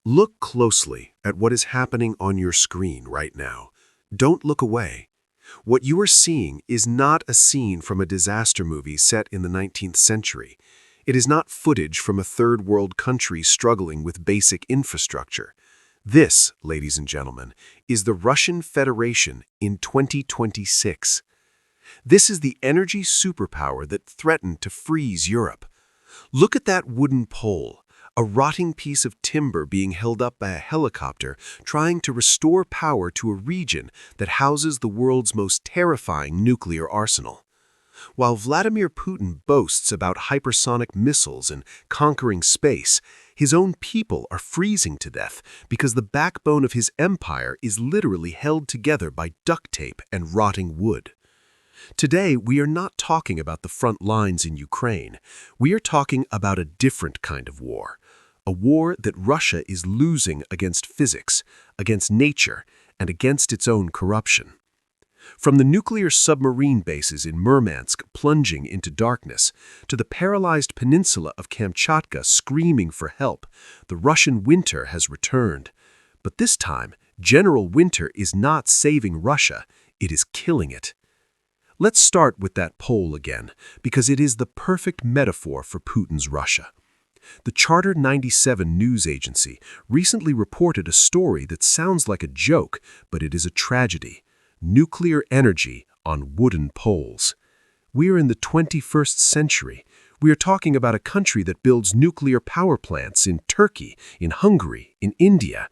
Look closely at what is happening on your screen right now. Don't look away. What you are seeing is not a scene from a disaster movie set in the 19th century. It is not footage from a third world country struggling with basic infrastructure. This, ladies and gentlemen, is the Russian Federation in 2026. This is the energy superpower that threatened to freeze Europe. Look at that wooden pole, a rotting piece of timber being held up by a helicopter trying to restore power to a region that houses the world's most terrifying nuclear arsenal. While Vladimir Putin boasts about hypersonic missiles and conquering space, his own people are freezing to death because the backbone of his empire is literally held together by duct tape and rotting wood. Today, we are not talking about the front lines in Ukraine. We are talking about a different kind of war. A war that Russia is losing against physics, against nature, and against its own corruption. From the nuclear submarine bases in Murmansk plunging into darkness, to the paralyzed peninsula of Kamchatka screaming for help, the Russian winter has returned. But this time, General Winter is not saving Russia, it is killing it. Let's start with that poll again, because it is the perfect metaphor for Putin's Russia. The Charter 97 news agency recently reported a story that sounds like a joke, but it is a tragedy. Nuclear energy on wooden poles. We are in the 21st century. We are talking about a country that builds nuclear power plants in Turkey, in Hungary, in India.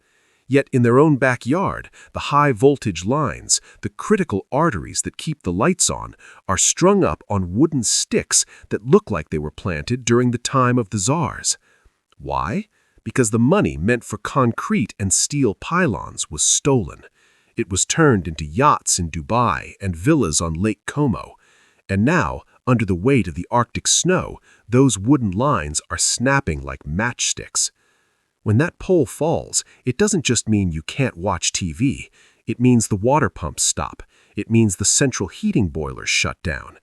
Yet in their own backyard, the high-voltage lines, the critical arteries that keep the lights on, are strung up on wooden sticks that look like they were planted during the time of the czars. Why? Because the money meant for concrete and steel pylons was stolen. It was turned into yachts in Dubai and villas on Lake Como. And now, under the weight of the Arctic snow, those wooden lines are snapping like matchsticks. When that pole falls, it doesn't just mean you can't watch TV. It means the water pumps stop. It means the central heating boilers shut down.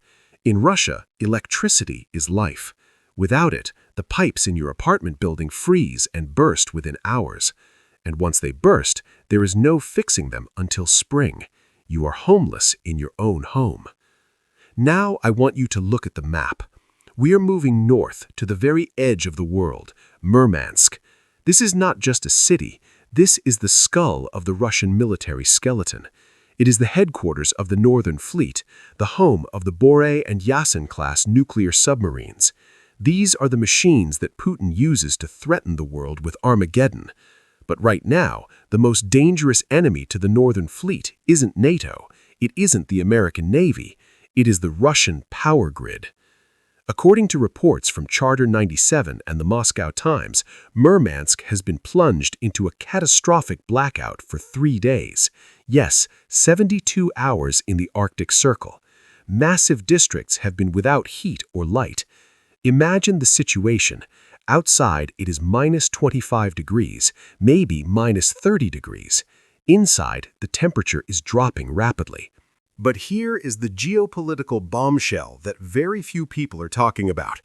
In Russia, electricity is life. Without it, the pipes in your apartment building freeze and burst within hours. And once they burst, there is no fixing them until spring. You are homeless in your own home. Now I want you to look at the map. We are moving north to the very edge of the world, Murmansk. This is not just a city, this is the skull of the Russian military skeleton. It is the headquarters of the Northern Fleet, the home of the Bore and Yasen-class nuclear submarines. These are the machines that Putin uses to threaten the world with Armageddon. But right now, the most dangerous enemy to the Northern Fleet isn't NATO, it isn't the American Navy, it is the Russian power grid. According to reports from Charter 97 and the Moscow Times, Murmansk has been plunged into a catastrophic blackout for 3 days. Yes, 72 hours in the Arctic Circle. Massive districts have been without heat or light. Imagine the situation. Outside, it is minus 25 degrees, maybe minus 30 degrees. Inside, the temperature is dropping rapidly. But here is the geopolitical bombshell that very few people are talking about.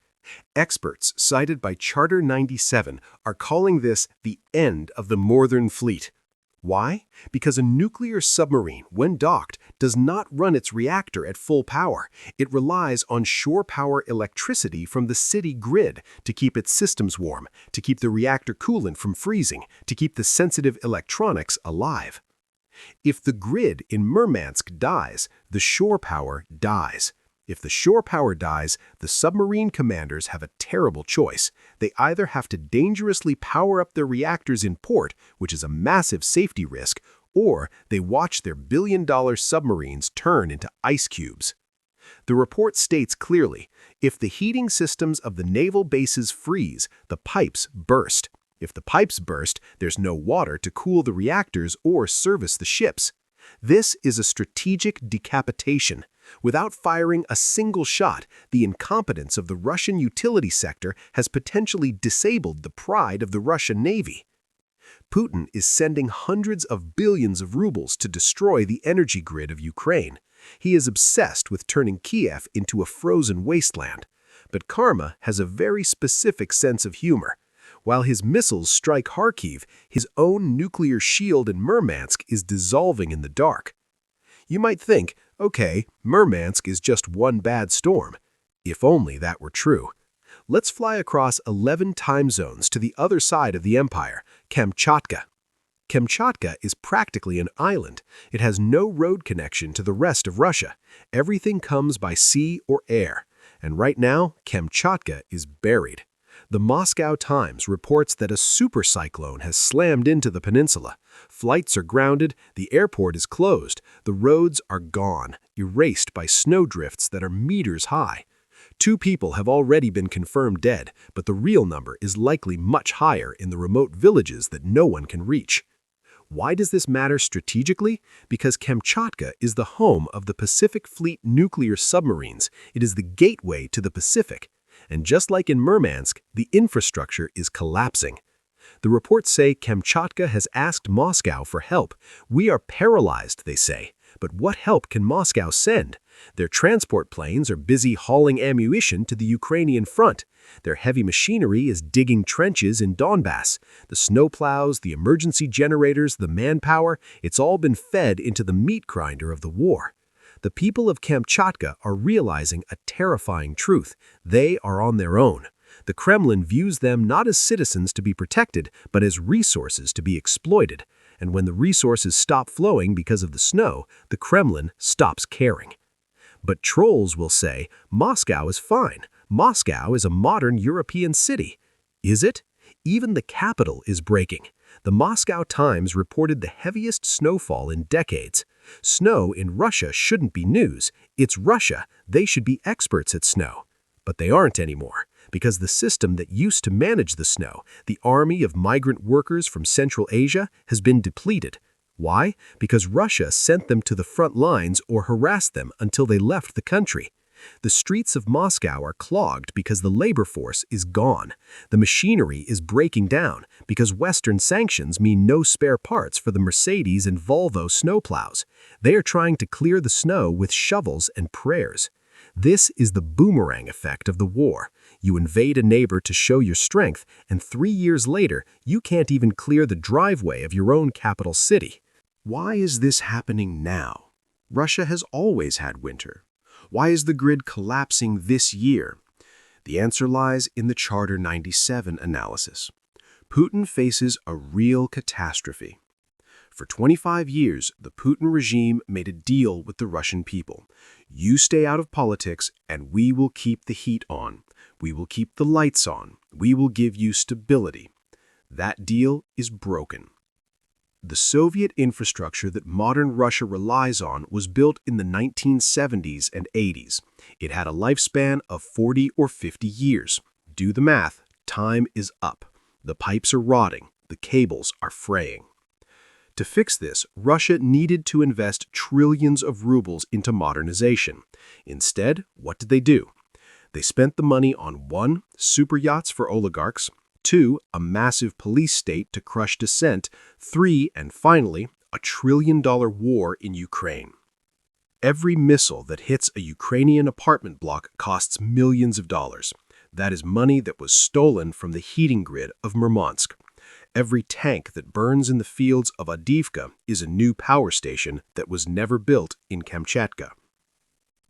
Experts cited by Charter 97 are calling this the end of the Northern Fleet. Why? Because a nuclear submarine, when docked, does not run its reactor at full power. It relies on shore power electricity from the city grid to keep its systems warm, to keep the reactor coolant from freezing, to keep the sensitive electronics alive. If the grid in Murmansk dies, the shore power dies. If the shore power dies, the submarine commanders have a terrible choice. They either have to dangerously power up their reactors in port, which is a massive safety risk, or they watch their billion-dollar submarines turn into ice cubes. The report states clearly, if the heating systems of the naval bases freeze, the pipes burst. If the pipes burst, there's no water to cool the reactors or service the ships. This is a strategic decapitation. Without firing a single shot, the incompetence of the Russian utility sector has potentially disabled the pride of the Russian Navy. Putin is sending hundreds of billions of rubles to destroy the energy grid of Ukraine. He is obsessed with turning Kiev into a frozen wasteland. But karma has a very specific sense of humor. While his missiles strike Kharkiv, his own nuclear shield in Murmansk is dissolving in the dark. You might think, okay, Murmansk is just one bad storm. If only that were true. Let's fly across 11 time zones to the other side of the empire, Kamchatka. Kamchatka is practically an island. It has no road connection to the rest of Russia. Everything comes by sea or air. And right now, Kamchatka is buried. The Moscow Times reports that a supercyclone has slammed into the peninsula. Flights are grounded, the airport is closed, the roads are gone, erased by snowdrifts that are meters high. 2 people have already been confirmed dead, but the real number is likely much higher in the remote villages that no one can reach. Why does this matter strategically? Because Kamchatka is the home of the Pacific Fleet nuclear submarines. It is the gateway to the Pacific. And just like in Murmansk, the infrastructure is collapsing. The reports say Kamchatka has asked Moscow for help. We are paralyzed, they say. But what help can Moscow send? Their transport planes are busy hauling ammunition to the Ukrainian front. Their heavy machinery is digging trenches in Donbass. The snowplows, the emergency generators, the manpower, it's all been fed into the meat grinder of the war. The people of Kamchatka are realizing a terrifying truth. They are on their own. The Kremlin views them not as citizens to be protected, but as resources to be exploited. And when the resources stop flowing because of the snow, the Kremlin stops caring. But trolls will say, Moscow is fine. Moscow is a modern European city. Is it? Even the capital is breaking. The Moscow Times reported the heaviest snowfall in decades. Snow in Russia shouldn't be news. It's Russia. They should be experts at snow. But they aren't anymore, because the system that used to manage the snow, the army of migrant workers from Central Asia, has been depleted. Why? Because Russia sent them to the front lines or harassed them until they left the country. The streets of Moscow are clogged because the labor force is gone. The machinery is breaking down because Western sanctions mean no spare parts for the Mercedes and Volvo snowplows. They are trying to clear the snow with shovels and prayers. This is the boomerang effect of the war. You invade a neighbor to show your strength, and 3 years later, you can't even clear the driveway of your own capital city. Why is this happening now? Russia has always had winter. Why is the grid collapsing this year? The answer lies in the Charter 97 analysis. Putin faces a real catastrophe. For 25 years, the Putin regime made a deal with the Russian people. You stay out of politics, and we will keep the heat on. We will keep the lights on. We will give you stability. That deal is broken. The Soviet infrastructure that modern Russia relies on was built in the 1970s and 80s. It had a lifespan of 40 or 50 years. Do the math. Time is up. The pipes are rotting. The cables are fraying. To fix this, Russia needed to invest trillions of rubles into modernization. Instead, what did they do? They spent the money on 1. Super yachts for oligarchs, 2. A massive police state to crush dissent, 3. And finally, a $1 trillion war in Ukraine. Every missile that hits a Ukrainian apartment block costs millions of dollars. That is money that was stolen from the heating grid of Murmansk. Every tank that burns in the fields of Avdiivka is a new power station that was never built in Kamchatka.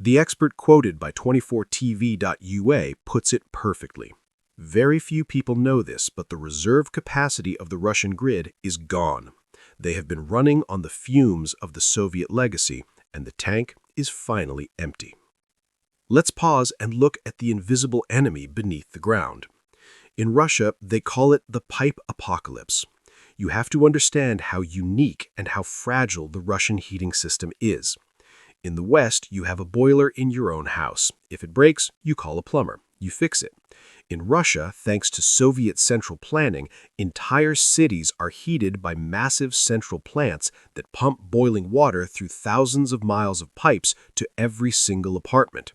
The expert quoted by 24tv.ua puts it perfectly. Very few people know this, but the reserve capacity of the Russian grid is gone. They have been running on the fumes of the Soviet legacy, and the tank is finally empty. Let's pause and look at the invisible enemy beneath the ground. In Russia, they call it the pipe apocalypse. You have to understand how unique and how fragile the Russian heating system is. In the West, you have a boiler in your own house. If it breaks, you call a plumber. You fix it. In Russia, thanks to Soviet central planning, entire cities are heated by massive central plants that pump boiling water through thousands of miles of pipes to every single apartment.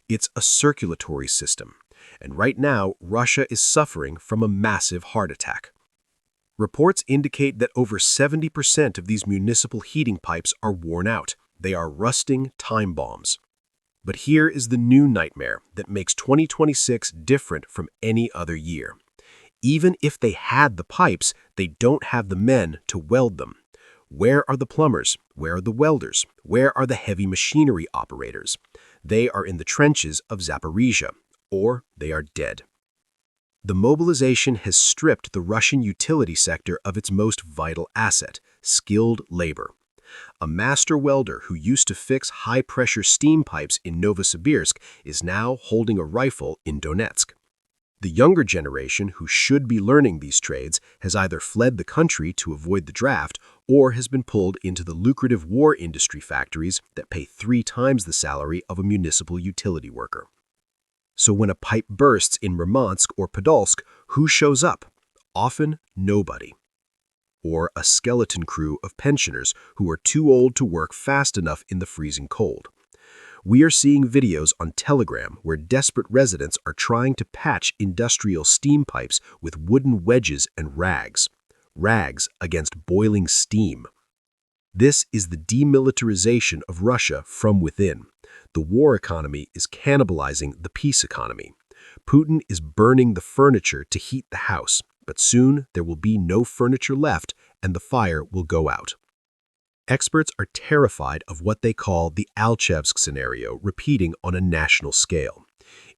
It's a circulatory system. And right now, Russia is suffering from a massive heart attack. Reports indicate that over 70% of these municipal heating pipes are worn out. They are rusting time bombs. But here is the new nightmare that makes 2026 different from any other year. Even if they had the pipes, they don't have the men to weld them. Where are the plumbers? Where are the welders? Where are the heavy machinery operators? They are in the trenches of Zaporizhia, or they are dead. The mobilization has stripped the Russian utility sector of its most vital asset, skilled labor. A master welder who used to fix high-pressure steam pipes in Novosibirsk is now holding a rifle in Donetsk. The younger generation who should be learning these trades has either fled the country to avoid the draft or has been pulled into the lucrative war industry factories that pay 3 times the salary of a municipal utility worker. So when a pipe bursts in Murmansk or Podolsk, who shows up? Often nobody. Or a skeleton crew of pensioners who are too old to work fast enough in the freezing cold. We are seeing videos on Telegram where desperate residents are trying to patch industrial steam pipes with wooden wedges and rags. Rags against boiling steam. This is the demilitarization of Russia from within. The war economy is cannibalizing the peace economy. Putin is burning the furniture to heat the house, but soon there will be no furniture left and the fire will go out. Experts are terrified of what they call the Alchevsk scenario repeating on a national scale.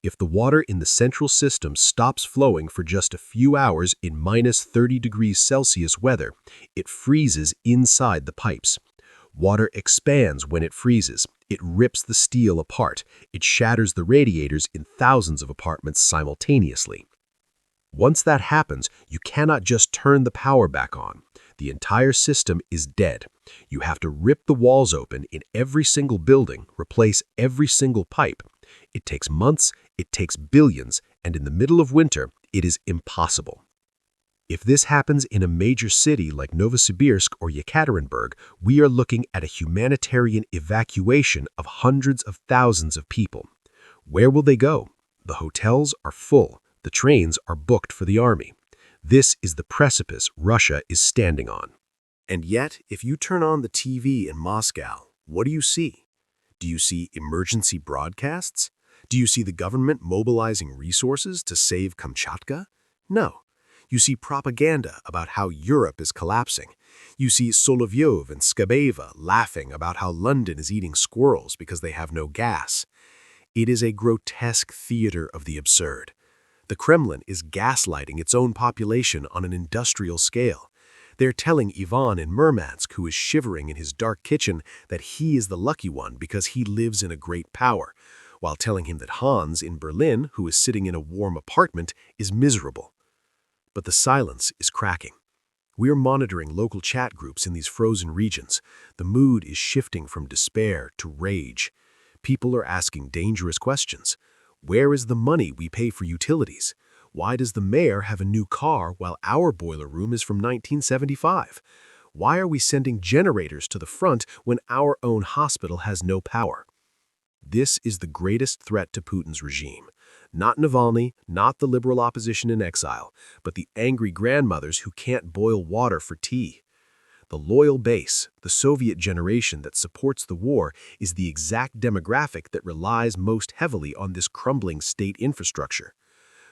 If the water in the central system stops flowing for just a few hours in minus 30 degrees Celsius weather, it freezes inside the pipes. Water expands when it freezes. It rips the steel apart. It shatters the radiators in thousands of apartments simultaneously. Once that happens, you cannot just turn the power back on. The entire system is dead. You have to rip the walls open in every single building, replace every single pipe. It takes months, it takes billions, and in the middle of winter, it is impossible. If this happens in a major city like Novosibirsk or Yekaterinburg, we are looking at a humanitarian evacuation of hundreds of thousands of people. Where will they go? The hotels are full. The trains are booked for the army. This is the precipice Russia is standing on. And yet, if you turn on the TV in Moscow, what do you see? Do you see emergency broadcasts? Do you see the government mobilizing resources to save Kamchatka? No. You see propaganda about how Europe is collapsing. You see Solovyov and Skabeva laughing about how London is eating squirrels because they have no gas. It is a grotesque theater of the absurd. The Kremlin is gaslighting its own population on an industrial scale. They're telling Ivan in Murmansk, who is shivering in his dark kitchen, that he is the lucky one because he lives in a great power, while telling him that Hans in Berlin, who is sitting in a warm apartment, is miserable. But the silence is cracking. We are monitoring local chat groups in these frozen regions. The mood is shifting from despair to rage. People are asking dangerous questions. Where is the money we pay for utilities? Why does the mayor have a new car while our boiler room is from 1975? Why are we sending generators to the front when our own hospital has no power? This is the greatest threat to Putin's regime. Not Navalny, not the liberal opposition in exile, but the angry grandmothers who can't boil water for tea. The loyal base, the Soviet generation that supports the war, is the exact demographic that relies most heavily on this crumbling state infrastructure.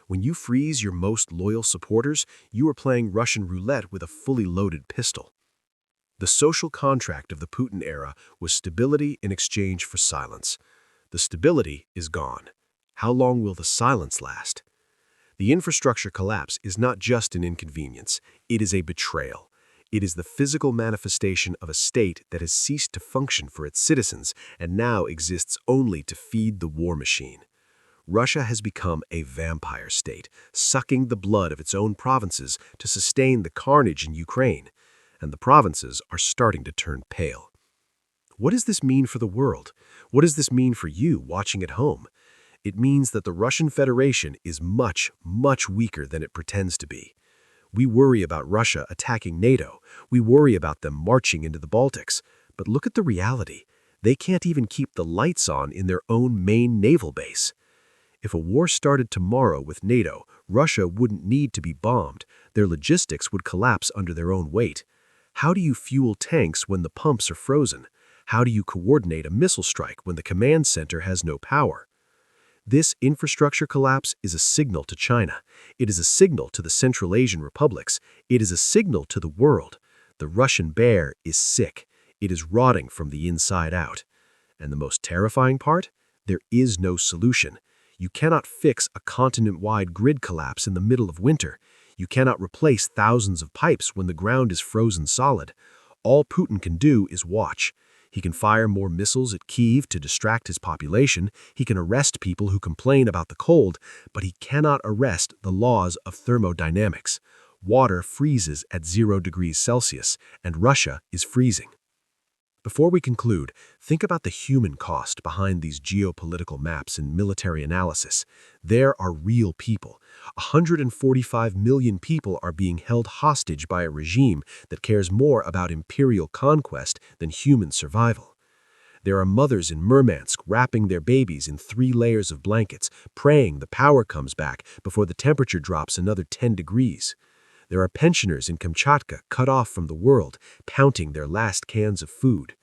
When you freeze your most loyal supporters, you are playing Russian roulette with a fully loaded pistol. The social contract of the Putin era was stability in exchange for silence. The stability is gone. How long will the silence last? The infrastructure collapse is not just an inconvenience, it is a betrayal. It is the physical manifestation of a state that has ceased to function for its citizens and now exists only to feed the war machine. Russia has become a vampire state, sucking the blood of its own provinces to sustain the carnage in Ukraine, and the provinces are starting to turn pale. What does this mean for the world? What does this mean for you watching at home? It means that the Russian Federation is much, much weaker than it pretends to be. We worry about Russia attacking NATO. We worry about them marching into the Baltics. But look at the reality. They can't even keep the lights on in their own main naval base. If a war started tomorrow with NATO, Russia wouldn't need to be bombed. Their logistics would collapse under their own weight. How do you fuel tanks when the pumps are frozen? How do you coordinate a missile strike when the command center has no power? This infrastructure collapse is a signal to China. It is a signal to the Central Asian republics. It is a signal to the world. The Russian bear is sick. It is rotting from the inside out. And the most terrifying part? There is no solution. You cannot fix a continent-wide grid collapse in the middle of winter. You cannot replace thousands of pipes when the ground is frozen solid. All Putin can do is watch. He can fire more missiles at Kyiv to distract his population. He can arrest people who complain about the cold, but he cannot arrest the laws of thermodynamics. Water freezes at 0 degrees Celsius, and Russia is freezing. Before we conclude, think about the human cost behind these geopolitical maps and military analysis. There are real people. 145 million people are being held hostage by a regime that cares more about imperial conquest than human survival. There are mothers in Murmansk wrapping their babies in 3 layers of blankets, praying the power comes back before the temperature drops another 10 degrees. There are pensioners in Kamchatka cut off from the world, counting their last cans of food.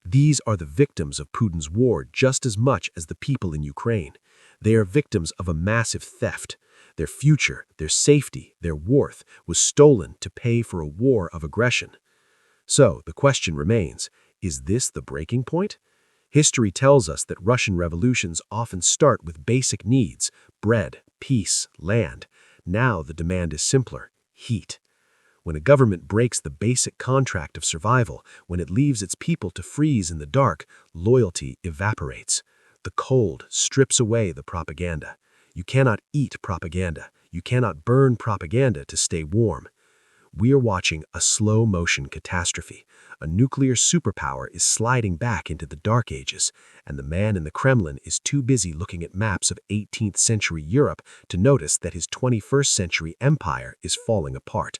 These are the victims of Putin's war just as much as the people in Ukraine. They are victims of a massive theft. Their future, their safety, their worth was stolen to pay for a war of aggression. So the question remains, is this the breaking point? History tells us that Russian revolutions often start with basic needs: bread, peace, land. Now the demand is simpler: heat. When a government breaks the basic contract of survival, when it leaves its people to freeze in the dark, loyalty evaporates. The cold strips away the propaganda. You cannot eat propaganda. You cannot burn propaganda to stay warm. We are watching a slow-motion catastrophe. A nuclear superpower is sliding back into the Dark Ages, and the man in the Kremlin is too busy looking at maps of 18th century Europe to notice that his 21st century empire is falling apart.